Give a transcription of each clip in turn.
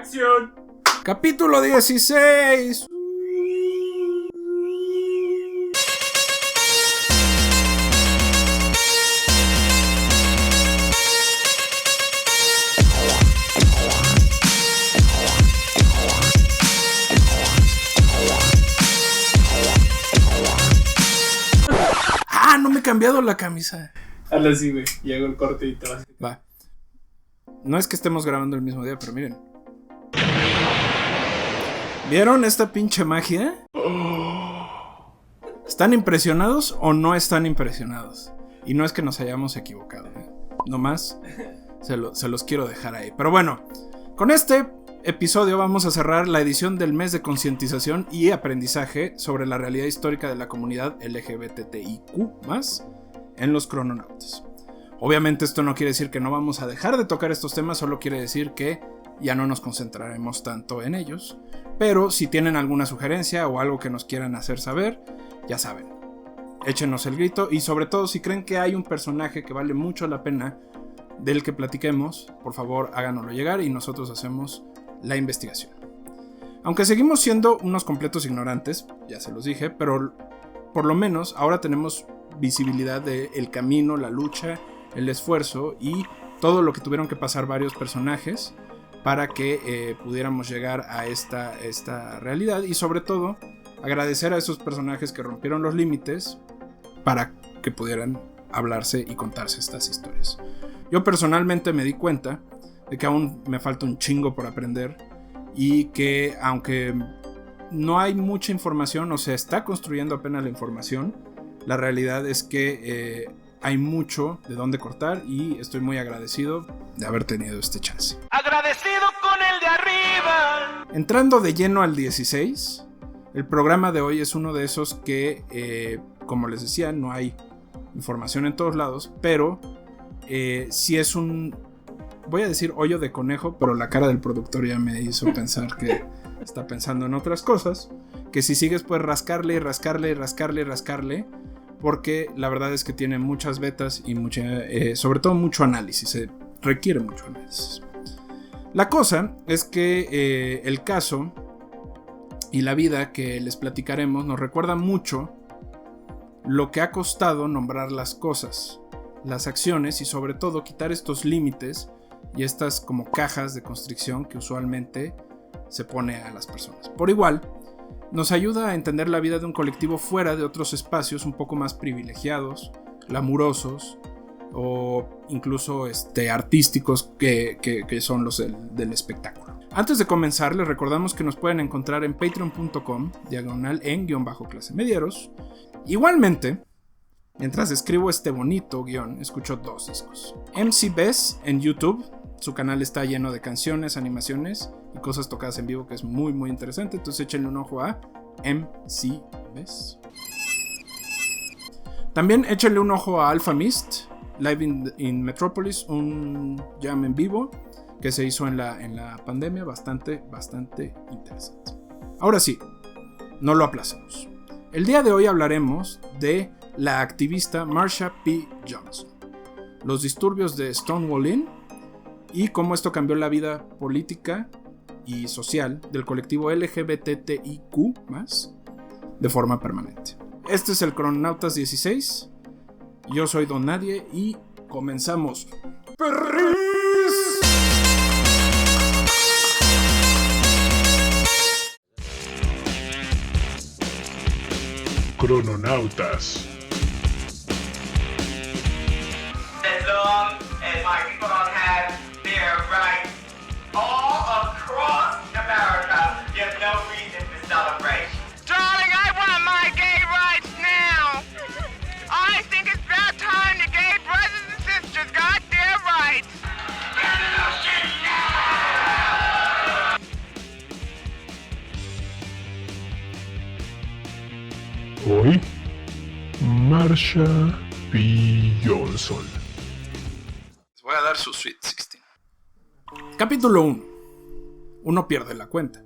¡Acción! Capítulo 16. No me he cambiado la camisa. Hazlo así, güey. Y hago el corte y te vas. Va. No es que estemos grabando el mismo día, pero miren. ¿Vieron esta pinche magia? ¿Están impresionados o no están impresionados? Y no es que nos hayamos equivocado, ¿eh? Nomás se los quiero dejar ahí. Pero bueno, con este episodio vamos a cerrar la edición del mes de concientización y aprendizaje sobre la realidad histórica de la comunidad LGBTIQ+, en los crononautas. Obviamente esto no quiere decir que no vamos a dejar de tocar estos temas, solo quiere decir que ya no nos concentraremos tanto en ellos. Pero si tienen alguna sugerencia o algo que nos quieran hacer saber, ya saben, échenos el grito, y sobre todo si creen que hay un personaje que vale mucho la pena del que platiquemos, por favor háganoslo llegar y nosotros hacemos la investigación. Aunque seguimos siendo unos completos ignorantes, ya se los dije, pero por lo menos ahora tenemos visibilidad del camino, la lucha, el esfuerzo y todo lo que tuvieron que pasar varios personajes para que pudiéramos llegar a esta realidad, y sobre todo agradecer a esos personajes que rompieron los límites para que pudieran hablarse y contarse estas historias. Yo personalmente me di cuenta de que aún me falta un chingo por aprender y que aunque no hay mucha información o se está construyendo apenas la información, la realidad es que hay mucho de dónde cortar y estoy muy agradecido de haber tenido este chance. ¡Agradecido con el de arriba! Entrando de lleno al 16, el programa de hoy es uno de esos que, como les decía, no hay información en todos lados, pero sí es un, voy a decir hoyo de conejo, pero la cara del productor ya me hizo pensar que está pensando en otras cosas, que si sigues puedes rascarle y rascarle y rascarle y rascarle, porque la verdad es que tiene muchas betas y sobre todo mucho análisis, se requiere mucho análisis. La cosa es que el caso y la vida que les platicaremos nos recuerda mucho lo que ha costado nombrar las cosas, las acciones y sobre todo quitar estos límites y estas como cajas de constricción que usualmente se pone a las personas. Por igual, nos ayuda a entender la vida de un colectivo fuera de otros espacios un poco más privilegiados, glamurosos o incluso artísticos que son los del espectáculo. Antes de comenzar, les recordamos que nos pueden encontrar en patreon.com/en_clasemedieros. Igualmente, mientras escribo este bonito guión, escucho 2 discos. MC Bess en YouTube, su canal está lleno de canciones, animaciones y cosas tocadas en vivo que es muy muy interesante, entonces échenle un ojo a MC Bess. También échenle un ojo a Alpha Mist, Live in Metropolis, un jam en vivo que se hizo en la pandemia, bastante interesante. Ahora sí, no lo aplazamos. El día de hoy hablaremos de la activista Marsha P. Johnson, los disturbios de Stonewall Inn y cómo esto cambió la vida política y social del colectivo LGBTIQ+, de forma permanente. Este es el Crononautas 16. Yo soy Don Nadie y comenzamos. ¡Perris! Crononautas. As long as my people don't have their rights all across America, there's no reason for celebration. Darling, I want my gay rights now. I think it's about time the gay brothers and sisters got their rights. Get enough shit now! Hoy, Marsha P. Johnson. Les voy a dar su Sweet 16. Capítulo 1. Uno pierde la cuenta.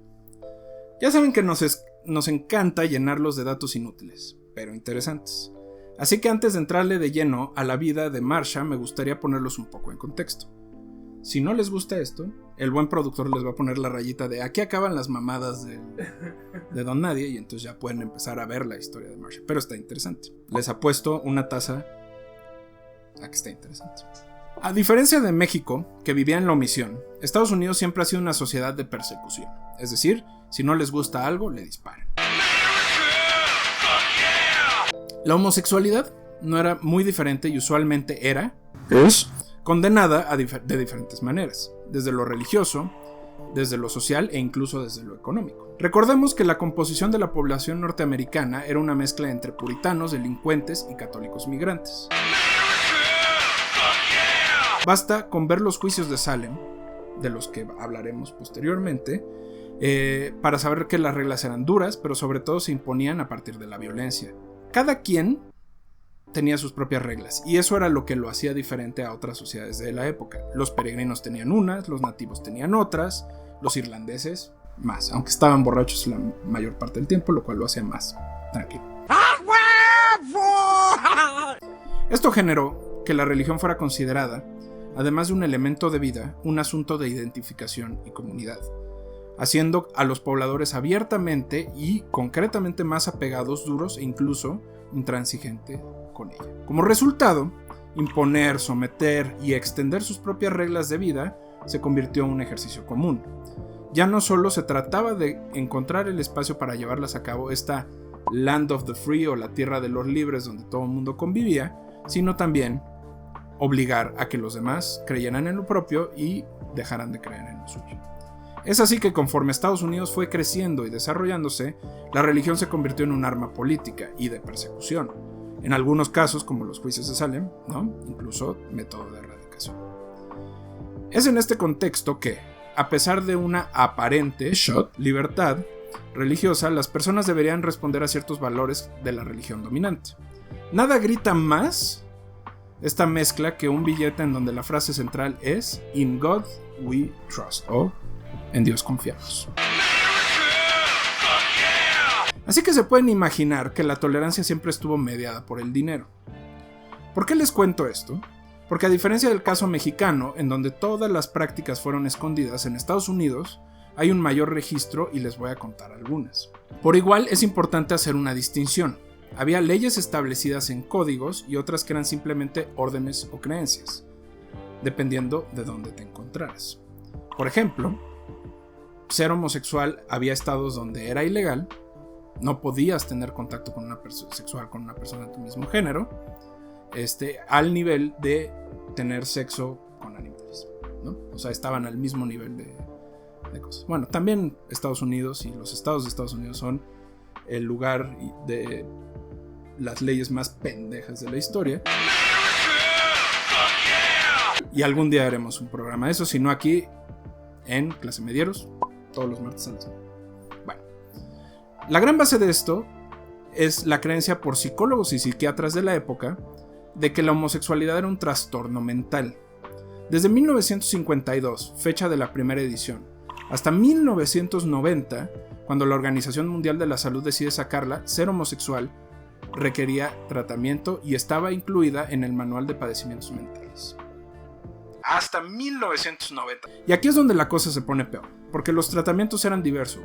Ya saben que nos encanta llenarlos de datos inútiles, pero interesantes. Así que antes de entrarle de lleno a la vida de Marsha, me gustaría ponerlos un poco en contexto. si no les gusta esto, el buen productor les va a poner la rayita de aquí acaban las mamadas de Don Nadie, y entonces ya pueden empezar a ver la historia de Marsha. Pero está interesante. Les apuesto una taza a que está interesante. A diferencia de México, que vivía en la omisión, Estados Unidos siempre ha sido una sociedad de persecución. Es decir, si no les gusta algo, le disparan. La homosexualidad no era muy diferente y usualmente es condenada de diferentes maneras, desde lo religioso, desde lo social e incluso desde lo económico. Recordemos que la composición de la población norteamericana era una mezcla entre puritanos, delincuentes y católicos migrantes. Basta con ver los juicios de Salem, de los que hablaremos posteriormente, para saber que las reglas eran duras, pero sobre todo se imponían a partir de la violencia. Cada quien tenía sus propias reglas, y eso era lo que lo hacía diferente a otras sociedades de la época. Los peregrinos tenían unas, los nativos tenían otras, los irlandeses más, aunque estaban borrachos la mayor parte del tiempo, lo cual lo hacía más tranquilo. Esto generó que la religión fuera considerada, además de un elemento de vida, un asunto de identificación y comunidad, haciendo a los pobladores abiertamente y concretamente más apegados, duros e incluso intransigentes con ella. Como resultado, imponer, someter y extender sus propias reglas de vida se convirtió en un ejercicio común. Ya no solo se trataba de encontrar el espacio para llevarlas a cabo, esta land of the free o la tierra de los libres donde todo el mundo convivía, sino también obligar a que los demás creyeran en lo propio y dejaran de creer en lo suyo. Es así que conforme Estados Unidos fue creciendo y desarrollándose, la religión se convirtió en un arma política y de persecución. En algunos casos, como los juicios de Salem, ¿no? Incluso método de erradicación. Es en este contexto que, a pesar de una aparente libertad religiosa, las personas deberían responder a ciertos valores de la religión dominante. Nada grita más esta mezcla que un billete en donde la frase central es "In God we trust", o "En Dios confiamos". Así que se pueden imaginar que la tolerancia siempre estuvo mediada por el dinero. ¿Por qué les cuento esto? Porque a diferencia del caso mexicano, en donde todas las prácticas fueron escondidas, en Estados Unidos hay un mayor registro y les voy a contar algunas. Por igual es importante hacer una distinción. Había leyes establecidas en códigos y otras que eran simplemente órdenes o creencias, dependiendo de dónde te encontraras. Por ejemplo, ser homosexual había estados donde era ilegal, no podías tener contacto con una persona sexual con una persona de tu mismo género, al nivel de tener sexo con animales, ¿no? O sea, estaban al mismo nivel de cosas. Bueno, también Estados Unidos y los estados de Estados Unidos son el lugar de las leyes más pendejas de la historia. Y algún día haremos un programa de eso, si no aquí en Clase Medieros, todos los martes a las 9. Bueno, la gran base de esto es la creencia por psicólogos y psiquiatras de la época de que la homosexualidad era un trastorno mental. Desde 1952, fecha de la primera edición, hasta 1990, cuando la Organización Mundial de la Salud decide sacarla, ser homosexual requería tratamiento y estaba incluida en el Manual de Padecimientos Mentales. Hasta 1990. Y aquí es donde la cosa se pone peor, porque los tratamientos eran diversos,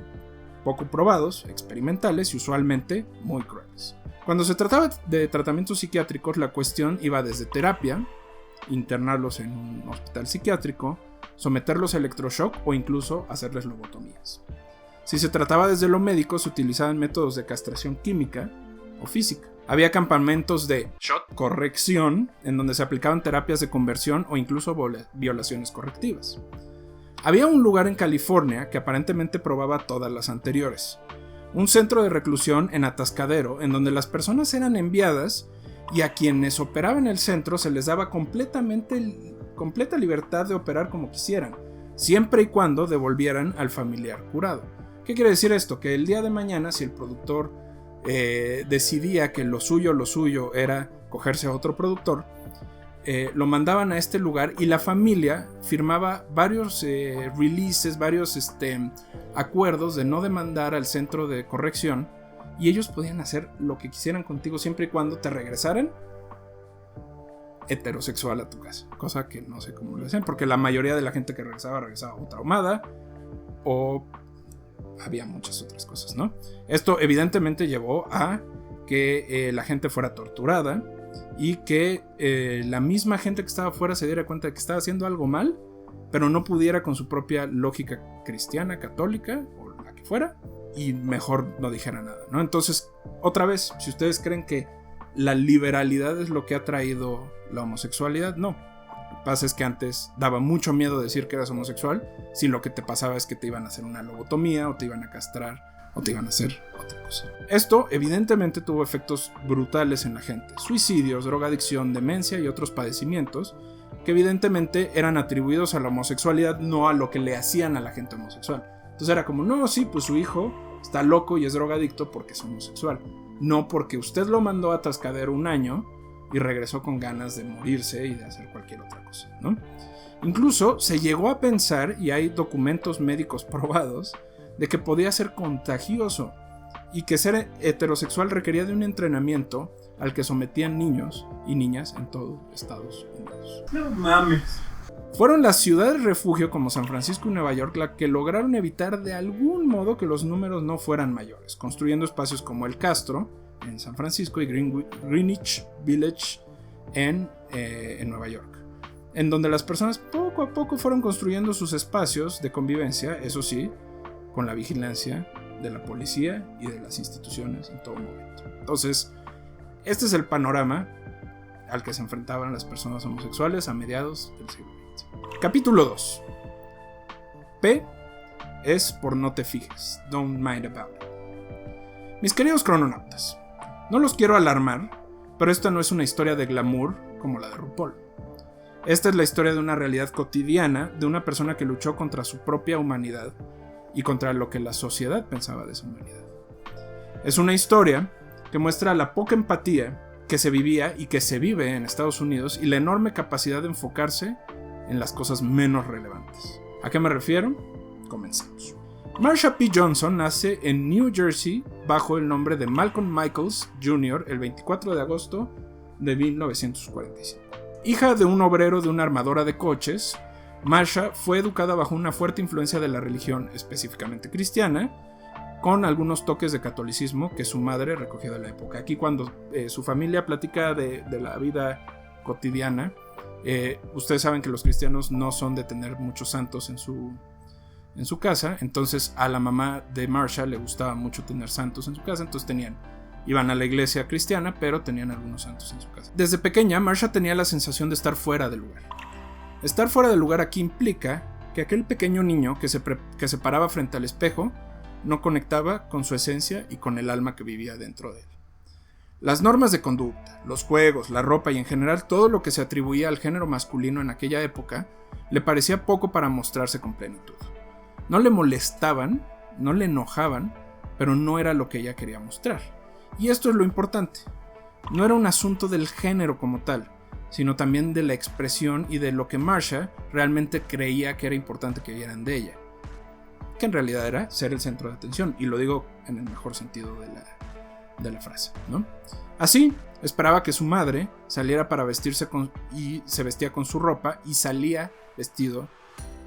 poco probados, experimentales y usualmente muy crueles. Cuando se trataba de tratamientos psiquiátricos, la cuestión iba desde terapia, internarlos en un hospital psiquiátrico, someterlos a electroshock o incluso hacerles lobotomías. Si se trataba desde lo médico, se utilizaban métodos de castración química o física. Había campamentos de corrección en donde se aplicaban terapias de conversión o incluso violaciones correctivas. Había un lugar en California que aparentemente probaba todas las anteriores. Un centro de reclusión en Atascadero en donde las personas eran enviadas y a quienes operaban el centro se les daba completa libertad de operar como quisieran, siempre y cuando devolvieran al familiar curado. ¿Qué quiere decir esto? Que el día de mañana, si el productor decidía que lo suyo era cogerse a otro productor, lo mandaban a este lugar y la familia firmaba varios releases, varios acuerdos de no demandar al centro de corrección, y ellos podían hacer lo que quisieran contigo siempre y cuando te regresaran heterosexual a tu casa, cosa que no sé cómo lo hacen, porque la mayoría de la gente que regresaba o traumada o había muchas otras cosas, ¿no? Esto evidentemente llevó a que la gente fuera torturada y que la misma gente que estaba afuera se diera cuenta de que estaba haciendo algo mal, pero no pudiera con su propia lógica cristiana, católica o la que fuera, y mejor no dijera nada, ¿no? Entonces, otra vez, si ustedes creen que la liberalidad es lo que ha traído la homosexualidad, no. Lo que pasa es que antes daba mucho miedo decir que eras homosexual si lo que te pasaba es que te iban a hacer una lobotomía o te iban a castrar o te iban a hacer otra cosa. Esto evidentemente tuvo efectos brutales en la gente: suicidios, drogadicción, demencia y otros padecimientos que evidentemente eran atribuidos a la homosexualidad, no a lo que le hacían a la gente homosexual. Entonces era como, no, sí, pues su hijo está loco y es drogadicto porque es homosexual, no porque usted lo mandó a atascadero un año y regresó con ganas de morirse y de hacer cualquier otra cosa, ¿no? Incluso se llegó a pensar, y hay documentos médicos probados, de que podía ser contagioso y que ser heterosexual requería de un entrenamiento al que sometían niños y niñas en todo Estados Unidos. No mames. Fueron las ciudades refugio como San Francisco y Nueva York las que lograron evitar de algún modo que los números no fueran mayores, construyendo espacios como el Castro en San Francisco y Greenwich Village en Nueva York, en donde las personas poco a poco fueron construyendo sus espacios de convivencia, eso sí, con la vigilancia de la policía y de las instituciones en todo momento. Entonces, este es el panorama al que se enfrentaban las personas homosexuales a mediados del siglo XX. Capítulo 2. P es por no te fijes, don't mind about it. Mis queridos crononautas, no los quiero alarmar, pero esta no es una historia de glamour como la de RuPaul. Esta es la historia de una realidad cotidiana de una persona que luchó contra su propia humanidad y contra lo que la sociedad pensaba de esa humanidad. Es una historia que muestra la poca empatía que se vivía y que se vive en Estados Unidos y la enorme capacidad de enfocarse en las cosas menos relevantes. ¿A qué me refiero? Comencemos. Marsha P. Johnson nace en New Jersey bajo el nombre de Malcolm Michaels Jr. el 24 de agosto de 1945. Hija de un obrero de una armadora de coches, Marsha fue educada bajo una fuerte influencia de la religión, específicamente cristiana, con algunos toques de catolicismo que su madre recogió de la época. Aquí cuando su familia platica de la vida cotidiana, ustedes saben que los cristianos no son de tener muchos santos en su casa, entonces a la mamá de Marsha le gustaba mucho tener santos en su casa, entonces iban a la iglesia cristiana, pero tenían algunos santos en su casa. Desde pequeña, Marsha tenía la sensación de estar fuera del lugar. Estar fuera del lugar aquí implica que aquel pequeño niño que se paraba frente al espejo no conectaba con su esencia y con el alma que vivía dentro de él. Las normas de conducta, los juegos, la ropa y en general todo lo que se atribuía al género masculino en aquella época le parecía poco para mostrarse con plenitud. No le molestaban, no le enojaban, pero no era lo que ella quería mostrar. Y esto es lo importante. No era un asunto del género como tal, sino también de la expresión y de lo que Marsha realmente creía que era importante que vieran de ella, que en realidad era ser el centro de atención, y lo digo en el mejor sentido de la frase, ¿no? Así, esperaba que su madre saliera para vestirse y se vestía con su ropa y salía vestido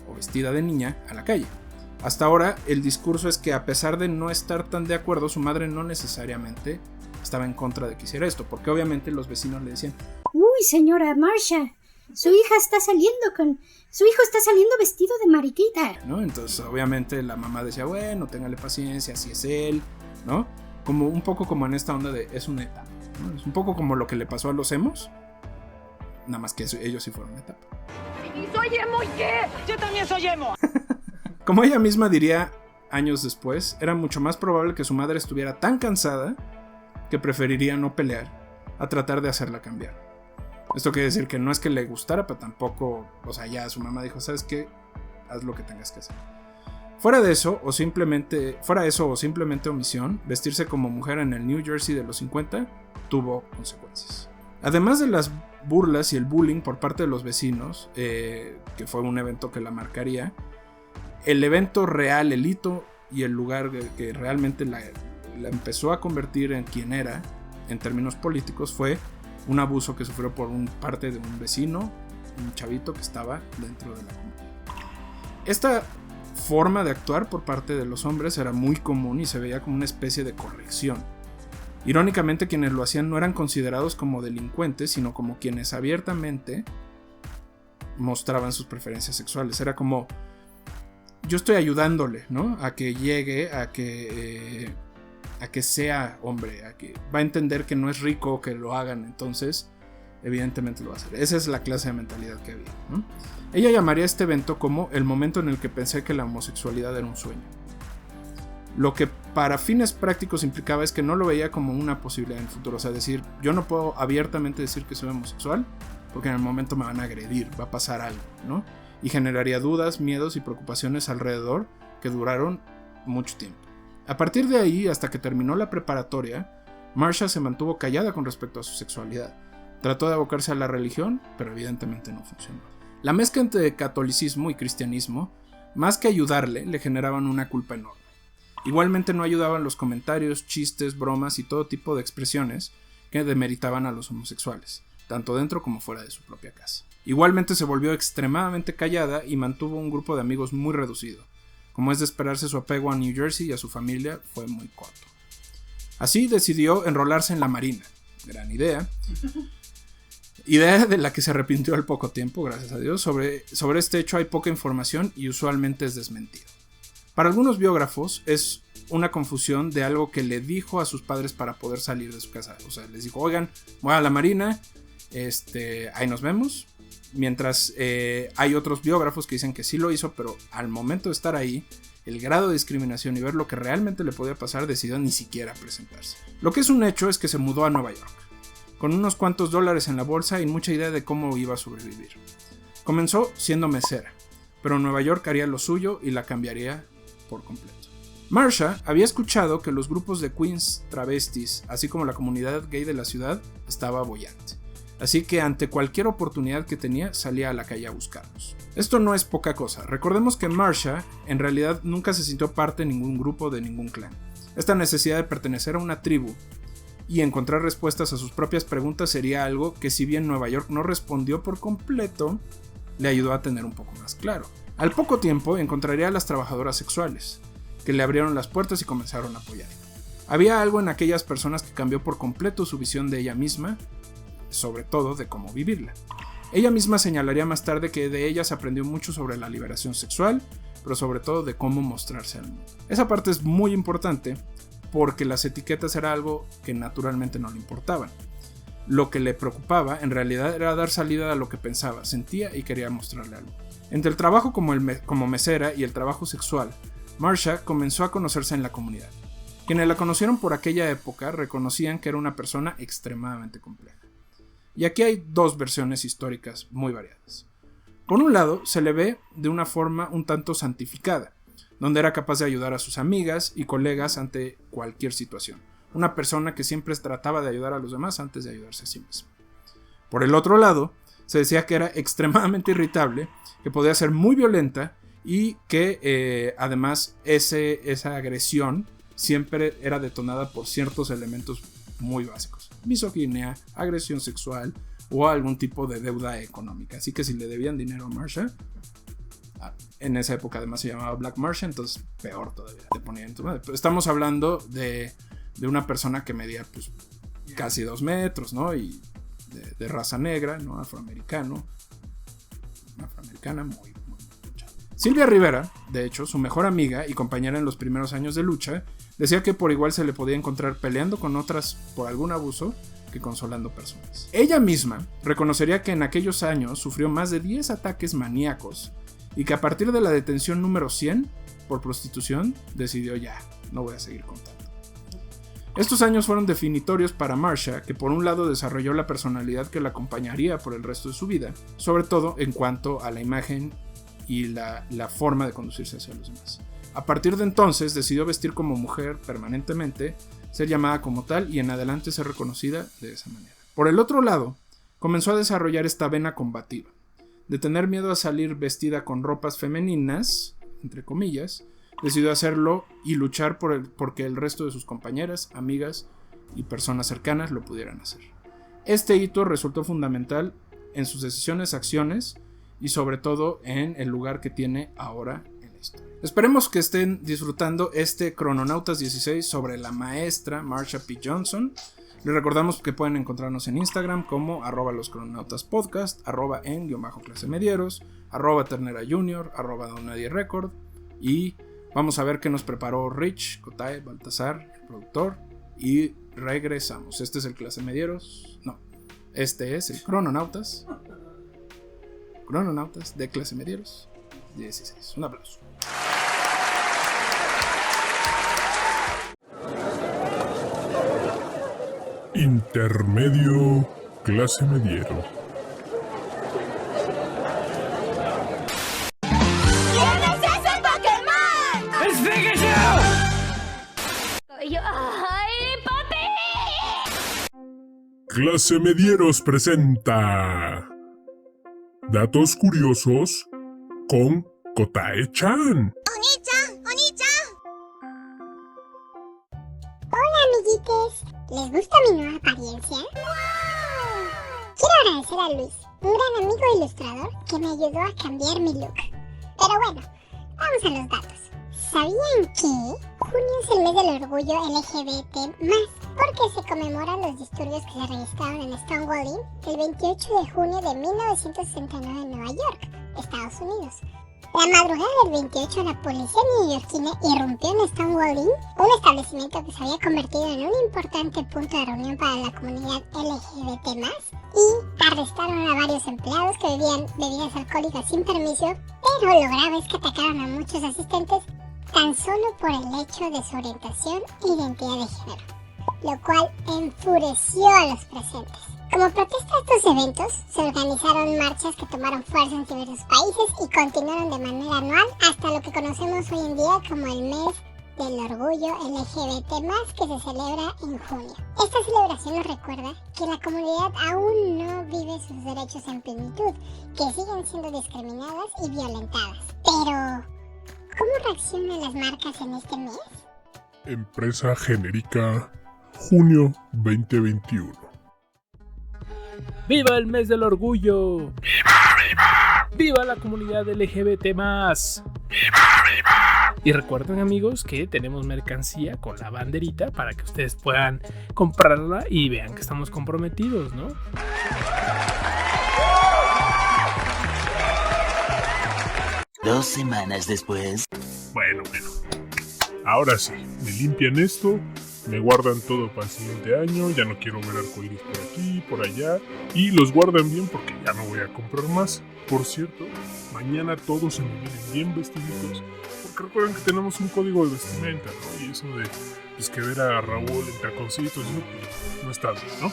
o vestida de niña a la calle. Hasta ahora, el discurso es que a pesar de no estar tan de acuerdo, su madre no necesariamente estaba en contra de que hiciera esto, porque obviamente los vecinos le decían: uy, señora Marsha, su hijo está saliendo vestido de mariquita, ¿no? Entonces obviamente la mamá decía: bueno, téngale paciencia, así es él, ¿no? Como un poco como en esta onda de es una etapa, ¿no? Es un poco como lo que le pasó a los emos, nada más que ellos sí fueron una etapa. ¿Y soy emo y qué? Yo también soy emo. Como ella misma diría años después, era mucho más probable que su madre estuviera tan cansada que preferiría no pelear a tratar de hacerla cambiar. Esto quiere decir que no es que le gustara, pero tampoco, o sea, ya su mamá dijo: ¿sabes qué? Haz lo que tengas que hacer. Fuera eso o simplemente omisión, vestirse como mujer en el New Jersey de los 50 tuvo consecuencias. Además de las burlas y el bullying por parte de los vecinos, que fue un evento que la marcaría, el evento real, el hito y el lugar que realmente la empezó a convertir en quien era en términos políticos fue un abuso que sufrió por parte de un vecino, un chavito que estaba dentro de la comunidad. Esta forma de actuar por parte de los hombres era muy común y se veía como una especie de corrección. Irónicamente, quienes lo hacían no eran considerados como delincuentes, sino como quienes abiertamente mostraban sus preferencias sexuales. Era como, yo estoy ayudándole, ¿no? A que llegue, a que sea hombre, a que va a entender que no es rico que lo hagan, entonces evidentemente lo va a hacer. Esa es la clase de mentalidad que había, ¿no? Ella llamaría a este evento como el momento en el que pensé que la homosexualidad era un sueño. Lo que para fines prácticos implicaba es que no lo veía como una posibilidad en el futuro. O sea, decir, yo no puedo abiertamente decir que soy homosexual porque en el momento me van a agredir, va a pasar algo, ¿no? Y generaría dudas, miedos y preocupaciones alrededor que duraron mucho tiempo. A partir de ahí, hasta que terminó la preparatoria, Marsha se mantuvo callada con respecto a su sexualidad. Trató de abocarse a la religión, pero evidentemente no funcionó. La mezcla entre catolicismo y cristianismo, más que ayudarle, le generaban una culpa enorme. Igualmente no ayudaban los comentarios, chistes, bromas y todo tipo de expresiones que demeritaban a los homosexuales, tanto dentro como fuera de su propia casa. Igualmente se volvió extremadamente callada y mantuvo un grupo de amigos muy reducido. Como es de esperarse, su apego a New Jersey y a su familia fue muy corto. Así decidió enrolarse en la Marina. Gran idea. Idea de la que se arrepintió al poco tiempo, gracias a Dios. Sobre este hecho hay poca información y usualmente es desmentido. Para algunos biógrafos es una confusión de algo que le dijo a sus padres para poder salir de su casa. O sea, les dijo, oigan, voy a la Marina, ahí nos vemos. Mientras hay otros biógrafos que dicen que sí lo hizo, pero al momento de estar ahí, el grado de discriminación y ver lo que realmente le podía pasar, decidió ni siquiera presentarse. Lo que es un hecho es que se mudó a Nueva York, con unos cuantos dólares en la bolsa y mucha idea de cómo iba a sobrevivir. Comenzó siendo mesera, pero Nueva York haría lo suyo y la cambiaría por completo. Marsha había escuchado que los grupos de queens travestis, así como la comunidad gay de la ciudad, estaba boyante. Así que ante cualquier oportunidad que tenía, salía a la calle a buscarlos. Esto no es poca cosa. Recordemos que Marsha en realidad nunca se sintió parte de ningún grupo, de ningún clan. Esta necesidad de pertenecer a una tribu y encontrar respuestas a sus propias preguntas sería algo que, si bien Nueva York no respondió por completo, le ayudó a tener un poco más claro. Al poco tiempo encontraría a las trabajadoras sexuales, que le abrieron las puertas y comenzaron a apoyar. Había algo en aquellas personas que cambió por completo su visión de ella misma, sobre todo de cómo vivirla. Ella misma señalaría más tarde que de ellas aprendió mucho sobre la liberación sexual, pero sobre todo de cómo mostrarse al mundo. Esa parte es muy importante porque las etiquetas era algo que naturalmente no le importaban. Lo que le preocupaba en realidad era dar salida a lo que pensaba, sentía y quería mostrarle algo. Entre el trabajo como mesera y el trabajo sexual, Marsha comenzó a conocerse en la comunidad. Quienes la conocieron por aquella época reconocían que era una persona extremadamente compleja. Y aquí hay dos versiones históricas muy variadas. Por un lado, se le ve de una forma un tanto santificada, donde era capaz de ayudar a sus amigas y colegas ante cualquier situación. Una persona que siempre trataba de ayudar a los demás antes de ayudarse a sí misma. Por el otro lado, se decía que era extremadamente irritable, que podía ser muy violenta y que además esa agresión siempre era detonada por ciertos elementos muy básicos. Misoginia, agresión sexual o algún tipo de deuda económica. Así que si le debían dinero a Marsha, en esa época además se llamaba Black Marsha, entonces peor todavía, te ponía en tu madre. Pero estamos hablando de una persona que medía pues casi 2 metros, ¿no? Y de raza negra, ¿no? Afroamericana muy lucha. Silvia Rivera, de hecho, su mejor amiga y compañera en los primeros años de lucha, decía que por igual se le podía encontrar peleando con otras por algún abuso que consolando personas. Ella misma reconocería que en aquellos años sufrió más de 10 ataques maníacos y que a partir de la detención número 100 por prostitución decidió ya, no voy a seguir contando. Estos años fueron definitorios para Marsha, que por un lado desarrolló la personalidad que la acompañaría por el resto de su vida, sobre todo en cuanto a la imagen y la forma de conducirse hacia los demás. A partir de entonces decidió vestir como mujer permanentemente, ser llamada como tal y en adelante ser reconocida de esa manera. Por el otro lado, comenzó a desarrollar esta vena combativa, de tener miedo a salir vestida con ropas femeninas, entre comillas, decidió hacerlo y luchar porque el resto de sus compañeras, amigas y personas cercanas lo pudieran hacer. Este hito resultó fundamental en sus decisiones, acciones y sobre todo en el lugar que tiene ahora en la historia. Esperemos que estén disfrutando este Crononautas 16 sobre la maestra Marsha P. Johnson. Les recordamos que pueden encontrarnos en Instagram como @loscrononautaspodcast, @en_clasemedieros, @ternera junior, @donnadierecord. Y vamos a ver qué nos preparó Rich, Kotay, Baltasar, el productor. Y regresamos. Este es el Clasemedieros. No, este es el Crononautas. Crononautas de Clasemedieros 16. Un aplauso. Intermedio Clasemediero. ¿Quién es ese Pokémon? ¡Es Pikachu! ¡Ay, papi! Clasemedieros presenta Datos Curiosos con Kotae-chan. Hola, amiguites. ¿Les gusta mi nueva apariencia? Quiero agradecer a Luis, un gran amigo ilustrador que me ayudó a cambiar mi look. Pero bueno, vamos a los datos. ¿Sabían que junio es el mes del orgullo LGBT+, porque se conmemoran los disturbios que se registraron en Stonewall Inn el 28 de junio de 1969 en Nueva York, Estados Unidos? La madrugada del 28, la policía neoyorquina irrumpió en Stonewall Inn, un establecimiento que se había convertido en un importante punto de reunión para la comunidad LGBT+, y arrestaron a varios empleados que bebían bebidas alcohólicas sin permiso, pero lo grave es que atacaron a muchos asistentes tan solo por el hecho de su orientación e identidad de género, lo cual enfureció a los presentes. Como protesta a estos eventos, se organizaron marchas que tomaron fuerza en diversos países y continuaron de manera anual hasta lo que conocemos hoy en día como el mes del orgullo LGBT+, que se celebra en junio. Esta celebración nos recuerda que la comunidad aún no vive sus derechos en plenitud, que siguen siendo discriminadas y violentadas. Pero, ¿cómo reaccionan las marcas en este mes? Empresa genérica, junio 2021. ¡Viva el mes del orgullo! ¡Viva, viva! ¡Viva la comunidad LGBT+! ¡Viva, viva! Y recuerden, amigos, que tenemos mercancía con la banderita para que ustedes puedan comprarla y vean que estamos comprometidos, ¿no? Dos semanas después. Bueno. Ahora sí, me limpian esto, me guardan todo para el siguiente año, ya no quiero ver arcoíris por aquí, por allá, y los guardan bien porque ya no voy a comprar más. Por cierto, mañana todos se me vienen bien vestiditos, porque recuerden que tenemos un código de vestimenta, ¿no? Y eso de que ver a Raúl en taconcitos, ¿no? Pues, no está bien, ¿no?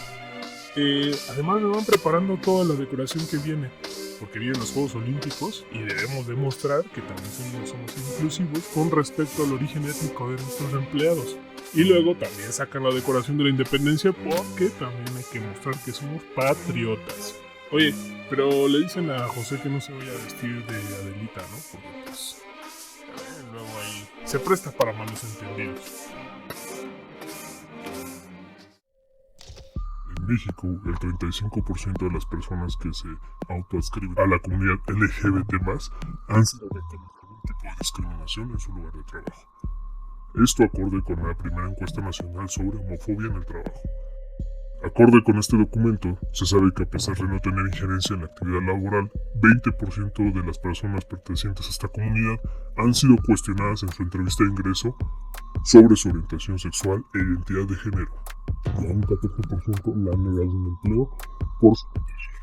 Además me van preparando toda la decoración que viene, porque vienen los Juegos Olímpicos y debemos demostrar que también somos inclusivos con respecto al origen étnico de nuestros empleados. Y luego también sacan la decoración de la independencia porque también hay que mostrar que somos patriotas. Oye, pero le dicen a José que no se vaya a vestir de Adelita, ¿no? Porque pues luego ahí se presta para malos entendidos. En México, el 35% de las personas que se autoadscriben a la comunidad LGBT+, han sido víctimas de algún tipo de discriminación en su lugar de trabajo. Esto acorde con la primera encuesta nacional sobre homofobia en el trabajo. Acorde con este documento, se sabe que a pesar de no tener injerencia en la actividad laboral, 20% de las personas pertenecientes a esta comunidad han sido cuestionadas en su entrevista de ingreso sobre su orientación sexual e identidad de género. Y a un 14% la han negado un empleo por su orientación.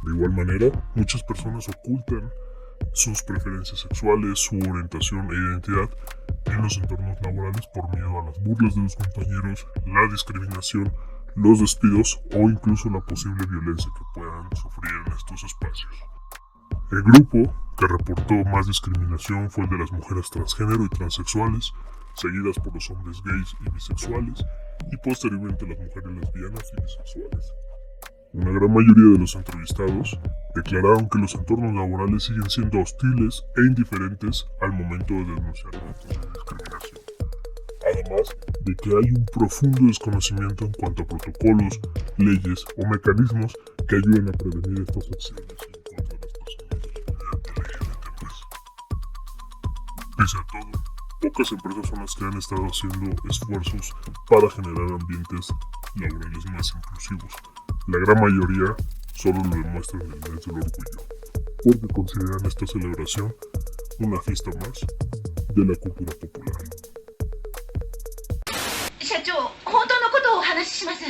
De igual manera, muchas personas ocultan sus preferencias sexuales, su orientación e identidad en los entornos laborales por miedo a las burlas de los compañeros, la discriminación, los despidos o incluso la posible violencia que puedan sufrir en estos espacios. El grupo que reportó más discriminación fue el de las mujeres transgénero y transexuales, seguidas por los hombres gays y bisexuales, y posteriormente las mujeres lesbianas y bisexuales. Una gran mayoría de los entrevistados declararon que los entornos laborales siguen siendo hostiles e indiferentes al momento de denunciar actos de discriminación. además de que hay un profundo desconocimiento en cuanto a protocolos, leyes o mecanismos que ayuden a prevenir estas acciones en contra de las personas de la comunidad LGBT+. Pese a todo, pocas empresas son las que han estado haciendo esfuerzos para generar ambientes laborales más inclusivos. La gran mayoría solo lo demuestran en el mes del orgullo, porque consideran esta celebración una fiesta más de la cultura popular. 社長、本当のことをお話しします。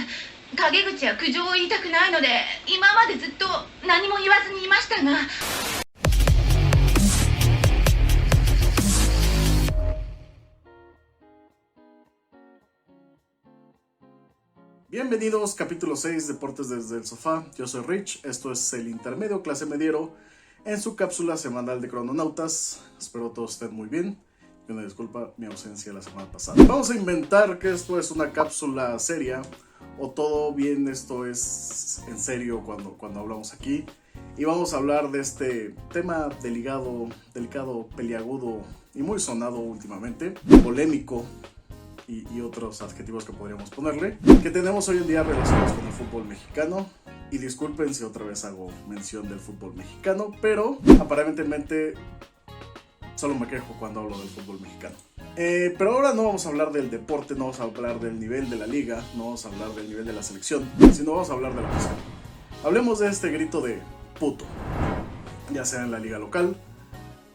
陰口や苦情を言いたくないので、今までずっと何も言わずにいましたが。Bienvenidos, capítulo 6, Deportes desde el sofá. Yo soy Rich, esto es el intermedio clase mediero en su cápsula semanal de Crononautas. Espero todos estén muy bien. Y una disculpa mi ausencia la semana pasada. Vamos a inventar que esto es una cápsula seria, o todo bien esto es en serio cuando hablamos aquí. Y vamos a hablar de este tema delicado, peliagudo y muy sonado últimamente, polémico y otros adjetivos que podríamos ponerle, que tenemos hoy en día relacionados con el fútbol mexicano. Y disculpen si otra vez hago mención del fútbol mexicano, pero aparentemente solo me quejo cuando hablo del fútbol mexicano. Pero ahora no vamos a hablar del deporte, no vamos a hablar del nivel de la liga, no vamos a hablar del nivel de la selección, sino vamos a hablar de la pasión. Hablemos de este grito de puto, ya sea en la liga local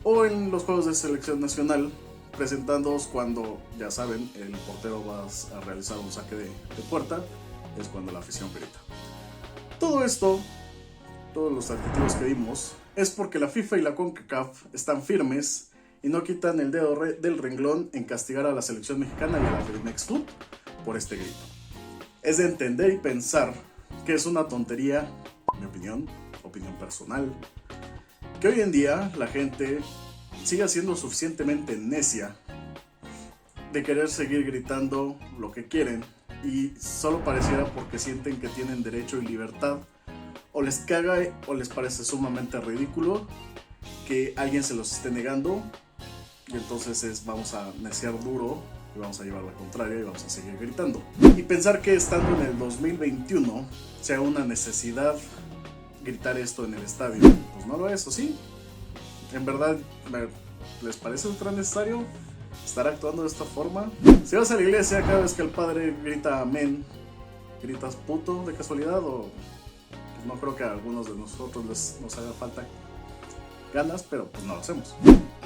o en los juegos de selección nacional, presentándoos cuando, ya saben, el portero va a realizar un saque de puerta, es cuando la afición grita. Todo esto, todos los adjetivos que dimos, es porque la FIFA y la CONCACAF están firmes y no quitan el dedo del renglón en castigar a la selección mexicana y a la Ferimexfoot por este grito. Es de entender y pensar que es una tontería, en mi opinión personal, que hoy en día la gente siga siendo suficientemente necia de querer seguir gritando lo que quieren, y solo pareciera porque sienten que tienen derecho y libertad, o les caga o les parece sumamente ridículo que alguien se los esté negando, y entonces vamos a neciar duro y vamos a llevar la contraria y vamos a seguir gritando. Y pensar que estando en el 2021 sea una necesidad gritar esto en el estadio, pues no lo es, ¿o sí? ¿En verdad les parece ultra necesario estar actuando de esta forma? Si vas a la iglesia, cada vez que el padre grita amén, ¿gritas puto de casualidad? O pues no creo que a algunos de nosotros nos haga falta ganas, pero pues no lo hacemos.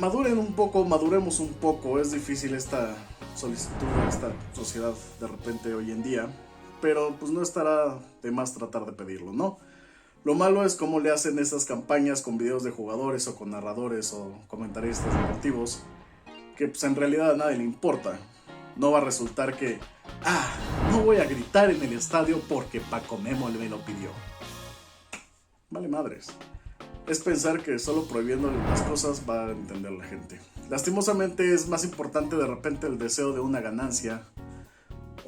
Maduremos un poco. Es difícil esta solicitud de esta sociedad de repente hoy en día, pero pues no estará de más tratar de pedirlo, ¿no? Lo malo es cómo le hacen estas campañas con videos de jugadores o con narradores o comentaristas deportivos, que pues en realidad a nadie le importa. No va a resultar que, no voy a gritar en el estadio porque Paco Memo me lo pidió. Vale madres. Es pensar que solo prohibiéndole las cosas va a entender la gente. Lastimosamente es más importante de repente el deseo de una ganancia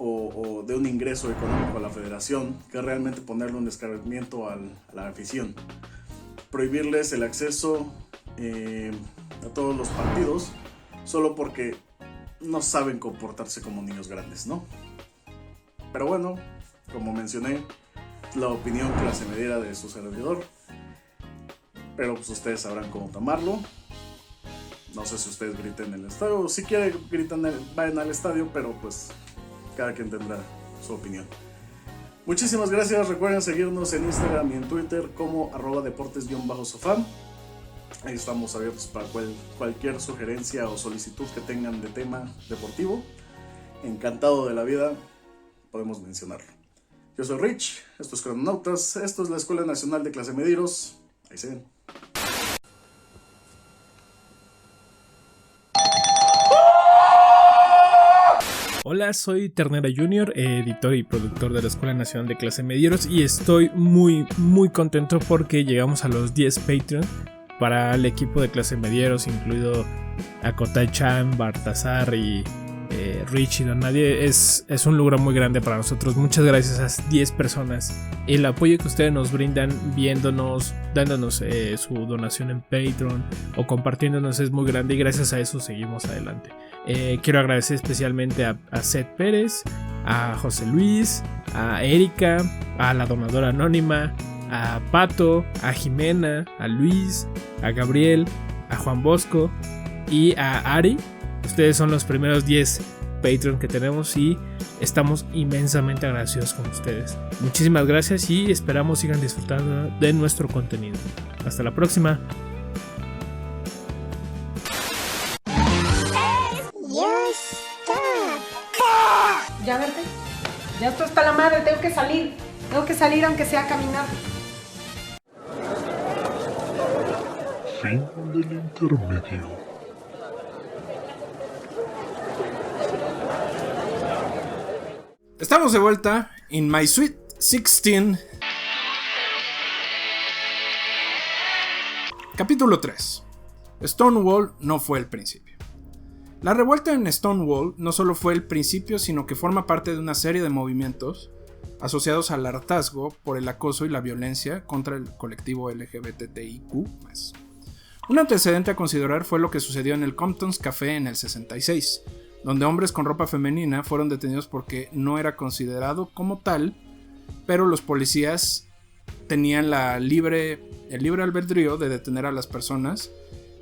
o de un ingreso económico a la federación que realmente ponerle un descargamiento a la afición. Prohibirles el acceso a todos los partidos solo porque no saben comportarse como niños grandes, ¿no? Pero bueno, como mencioné, la opinión clase mediera de su servidor, pero pues ustedes sabrán cómo tomarlo. No sé si ustedes griten en el estadio, o si quieren vayan al estadio, pero pues cada quien tendrá su opinión. Muchísimas gracias, recuerden seguirnos en Instagram y en Twitter como @deportes_sofá. Ahí estamos abiertos para cualquier sugerencia o solicitud que tengan de tema deportivo. Encantado de la vida, podemos mencionarlo. Yo soy Rich, esto es Crononautas, esto es la Escuela Nacional de Clase Medieros. Ahí se ven. Hola, soy Ternera Junior, editor y productor de la Escuela Nacional de Clase Medieros, y estoy muy contento porque llegamos a los 10 Patreon para el equipo de Clase Medieros, incluido Akotai-chan, Bartasar y Rich y Don Nadie. Es un logro muy grande para nosotros. Muchas gracias a esas 10 personas. El apoyo que ustedes nos brindan viéndonos, dándonos su donación en Patreon o compartiéndonos es muy grande, y gracias a eso seguimos adelante. Quiero agradecer especialmente a Seth Pérez, a José Luis, a Erika, a la donadora anónima, a Pato, a Jimena, a Luis, a Gabriel, a Juan Bosco y a Ari. Ustedes son los primeros 10 Patreon que tenemos y estamos inmensamente agradecidos con ustedes. Muchísimas gracias y esperamos sigan disfrutando de nuestro contenido. Hasta la próxima. Ya verte. Ya esto está la madre, tengo que salir. Tengo que salir aunque sea a caminar. Fin del intermedio. Estamos de vuelta en My Sweet 16. Capítulo 3. Stonewall no fue el principio. La revuelta en Stonewall no solo fue el principio, sino que forma parte de una serie de movimientos asociados al hartazgo por el acoso y la violencia contra el colectivo LGBTIQ+. Un antecedente a considerar fue lo que sucedió en el Compton's Café en el 66, donde hombres con ropa femenina fueron detenidos porque no era considerado como tal, pero los policías tenían el libre albedrío de detener a las personas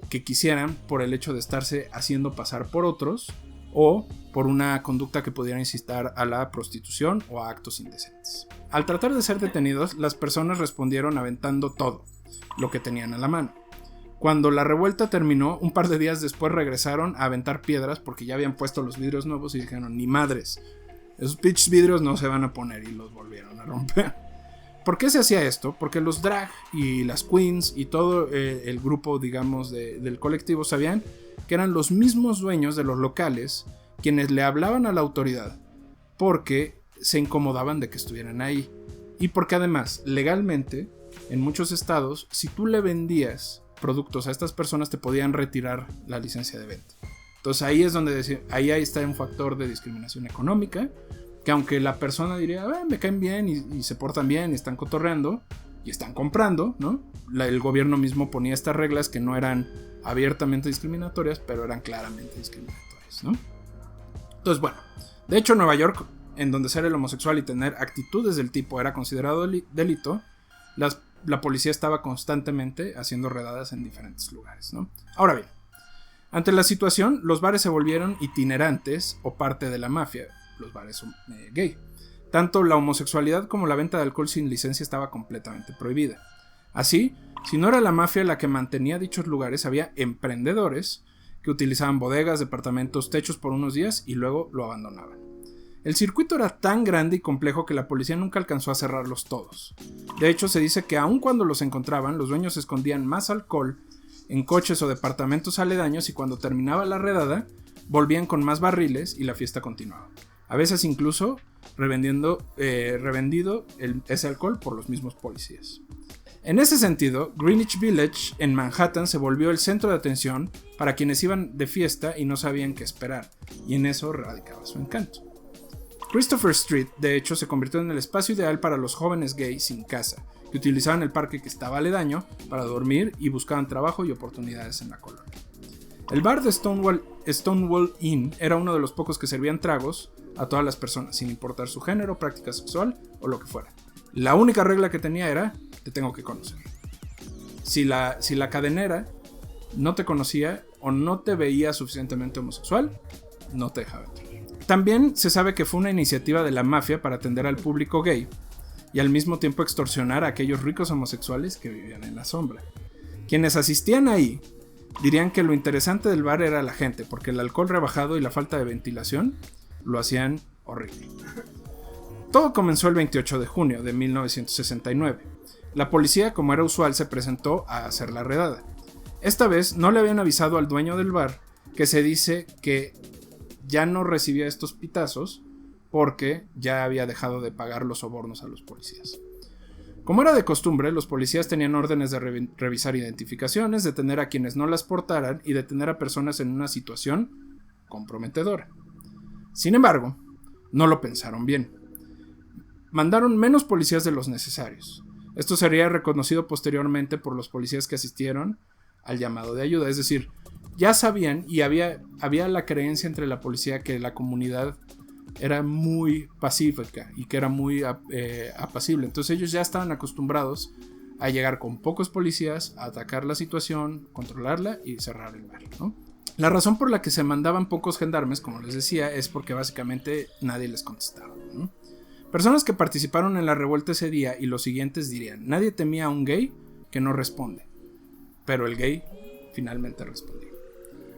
que quisieran por el hecho de estarse haciendo pasar por otros o por una conducta que pudiera incitar a la prostitución o a actos indecentes. Al tratar de ser detenidos, las personas respondieron aventando todo lo que tenían a la mano. Cuando la revuelta terminó, un par de días después regresaron a aventar piedras porque ya habían puesto los vidrios nuevos y dijeron, ni madres, esos pinches vidrios no se van a poner, y los volvieron a romper. ¿Por qué se hacía esto? Porque los drag y las queens y todo el grupo, digamos, del colectivo sabían que eran los mismos dueños de los locales quienes le hablaban a la autoridad porque se incomodaban de que estuvieran ahí. Y porque además, legalmente, en muchos estados, si tú le vendías productos a estas personas te podían retirar la licencia de venta. Entonces ahí es donde ahí está un factor de discriminación económica, que aunque la persona diría, me caen bien y se portan bien y están cotorreando y están comprando, ¿no? El gobierno mismo ponía estas reglas que no eran abiertamente discriminatorias, pero eran claramente discriminatorias, ¿no? Entonces, bueno, de hecho Nueva York, en donde ser el homosexual y tener actitudes del tipo era considerado delito, la policía estaba constantemente haciendo redadas en diferentes lugares, ¿no? Ahora bien, ante la situación, los bares se volvieron itinerantes o parte de la mafia, los bares gay. Tanto la homosexualidad como la venta de alcohol sin licencia estaba completamente prohibida. Así, si no era la mafia la que mantenía dichos lugares, había emprendedores que utilizaban bodegas, departamentos, techos por unos días y luego lo abandonaban. El circuito era tan grande y complejo que la policía nunca alcanzó a cerrarlos todos. De hecho, se dice que aun cuando los encontraban, los dueños escondían más alcohol en coches o departamentos aledaños y cuando terminaba la redada, volvían con más barriles y la fiesta continuaba. A veces incluso revendido ese alcohol por los mismos policías. En ese sentido, Greenwich Village en Manhattan se volvió el centro de atención para quienes iban de fiesta y no sabían qué esperar, y en eso radicaba su encanto. Christopher Street, de hecho, se convirtió en el espacio ideal para los jóvenes gays sin casa, que utilizaban el parque que estaba aledaño para dormir y buscaban trabajo y oportunidades en la colonia. El bar de Stonewall Inn era uno de los pocos que servían tragos a todas las personas, sin importar su género, práctica sexual o lo que fuera. La única regla que tenía era, te tengo que conocer. Si la cadenera no te conocía o no te veía suficientemente homosexual, no te dejaba entrar. También se sabe que fue una iniciativa de la mafia para atender al público gay y al mismo tiempo extorsionar a aquellos ricos homosexuales que vivían en la sombra. Quienes asistían ahí dirían que lo interesante del bar era la gente, porque el alcohol rebajado y la falta de ventilación lo hacían horrible. Todo comenzó el 28 de junio de 1969. La policía, como era usual, se presentó a hacer la redada. Esta vez no le habían avisado al dueño del bar, que se dice que ya no recibía estos pitazos porque ya había dejado de pagar los sobornos a los policías. Como era de costumbre, los policías tenían órdenes de revisar identificaciones, detener a quienes no las portaran y detener a personas en una situación comprometedora. Sin embargo, no lo pensaron bien. Mandaron menos policías de los necesarios. Esto sería reconocido posteriormente por los policías que asistieron al llamado de ayuda, es decir, ya sabían y había la creencia entre la policía que la comunidad era muy pacífica y que era muy apacible. Entonces ellos ya estaban acostumbrados a llegar con pocos policías, a atacar la situación, controlarla y cerrar el bar, ¿no? La razón por la que se mandaban pocos gendarmes, como les decía, es porque básicamente nadie les contestaba, ¿no? Personas que participaron en la revuelta ese día y los siguientes dirían: nadie temía a un gay que no responde, pero el gay finalmente respondió.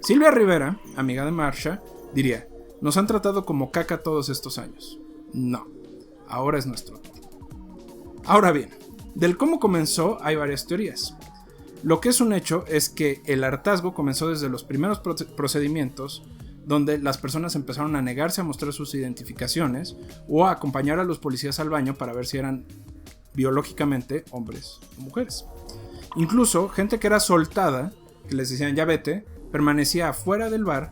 Silvia Rivera, amiga de Marsha, diría: nos han tratado como caca todos estos años. No, ahora es nuestro turno. Ahora bien, del cómo comenzó hay varias teorías. Lo que es un hecho es que el hartazgo comenzó desde los primeros procedimientos, donde las personas empezaron a negarse a mostrar sus identificaciones o a acompañar a los policías al baño para ver si eran biológicamente hombres o mujeres. Incluso gente que era soltada, que les decían ya vete, permanecía afuera del bar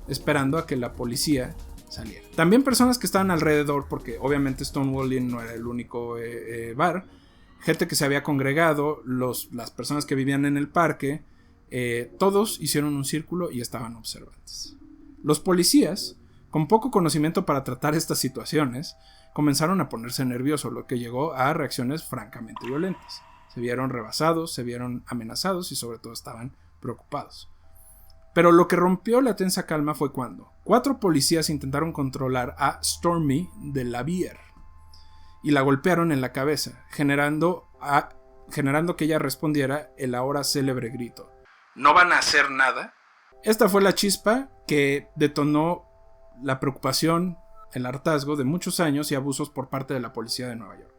esperando a que la policía saliera. También personas que estaban alrededor, porque obviamente Stonewall Inn no era el único bar, gente que se había congregado, las personas que vivían en el parque, todos hicieron un círculo y estaban observantes. Los policías, con poco conocimiento para tratar estas situaciones, comenzaron a ponerse nerviosos, lo que llegó a reacciones francamente violentas. Se vieron rebasados, se vieron amenazados y sobre todo estaban preocupados. Pero lo que rompió la tensa calma fue cuando 4 policías intentaron controlar a Stormy de la Bier y la golpearon en la cabeza, generando que ella respondiera el ahora célebre grito: ¿no van a hacer nada? Esta fue la chispa que detonó la preocupación, el hartazgo de muchos años y abusos por parte de la policía de Nueva York.